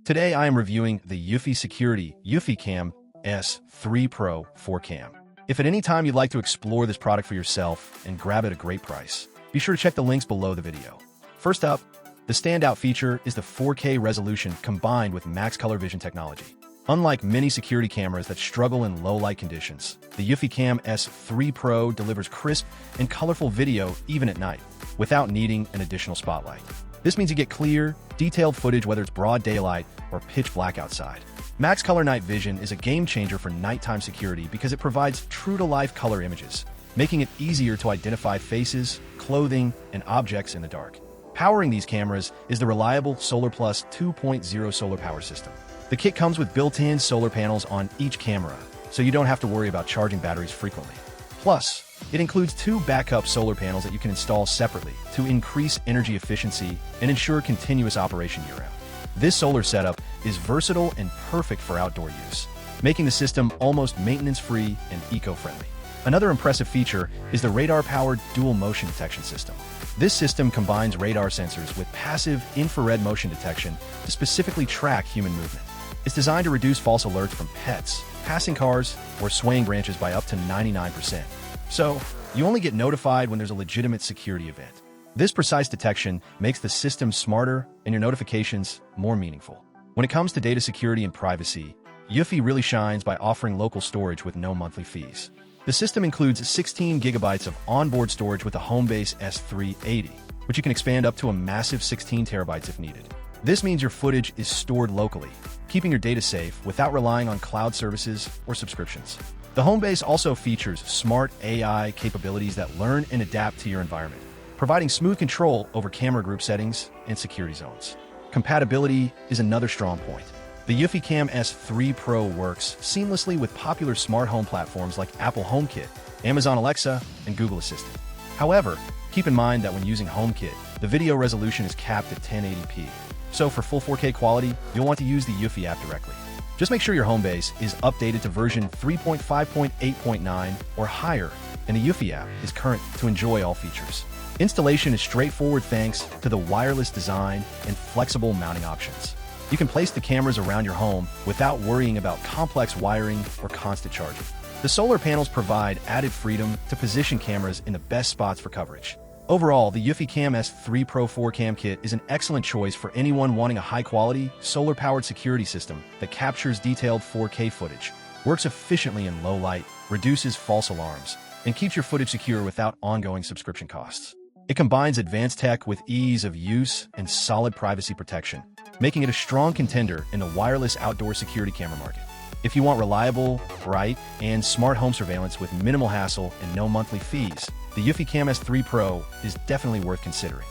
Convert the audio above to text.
Today I am reviewing the secutiy eufyCam S3 Pro 4Cam. If at any time you'd like to explore this product for yourself and grab it at a great price, be sure to check the links below the video. First up, the standout feature is the 4K resolution combined with MaxColor Vision technology. Unlike many security cameras that struggle in low light conditions, the eufyCam S3 Pro delivers crisp and colorful video even at night, without needing an additional spotlight. This means you get clear, detailed footage whether it's broad daylight or pitch black outside. MaxColor Night Vision is a game changer for nighttime security because it provides true-to-life color images, making it easier to identify faces, clothing, and objects in the dark. Powering these cameras is the reliable Solar Plus 2.0 solar power system. The kit comes with built-in solar panels on each camera, so you don't have to worry about charging batteries frequently. Plus, it includes 2 backup solar panels that you can install separately to increase energy efficiency and ensure continuous operation year-round. This solar setup is versatile and perfect for outdoor use, making the system almost maintenance-free and eco-friendly. Another impressive feature is the radar-powered dual motion detection system. This system combines radar sensors with passive infrared motion detection to specifically track human movement. It's designed to reduce false alerts from pets, passing cars, or swaying branches by up to 99%. So, you only get notified when there's a legitimate security event. This precise detection makes the system smarter and your notifications more meaningful. When it comes to data security and privacy, eufy really shines by offering local storage with no monthly fees. The system includes 16 gigabytes of onboard storage with the Homebase S380, which you can expand up to a massive 16 terabytes if needed. This means your footage is stored locally, keeping your data safe without relying on cloud services or subscriptions. The Homebase also features smart AI capabilities that learn and adapt to your environment, providing smooth control over camera group settings and security zones. Compatibility is another strong point. The eufyCam S3 Pro works seamlessly with popular smart home platforms like Apple HomeKit, Amazon Alexa, and Google Assistant. However, keep in mind that when using HomeKit, the video resolution is capped at 1080p. So for full 4K quality, you'll want to use the eufy app directly. Just make sure your Homebase is updated to version 3.5.8.9 or higher, and the eufy app is current to enjoy all features. Installation is straightforward thanks to the wireless design and flexible mounting options. You can place the cameras around your home without worrying about complex wiring or constant charging. The solar panels provide added freedom to position cameras in the best spots for coverage. Overall, the eufyCam S3 Pro 4Cam kit is an excellent choice for anyone wanting a high-quality, solar-powered security system that captures detailed 4K footage, works efficiently in low light, reduces false alarms, and keeps your footage secure without ongoing subscription costs. It combines advanced tech with ease of use and solid privacy protection, making it a strong contender in the wireless outdoor security camera market. If you want reliable, bright, and smart home surveillance with minimal hassle and no monthly fees, the eufyCam S3 Pro is definitely worth considering.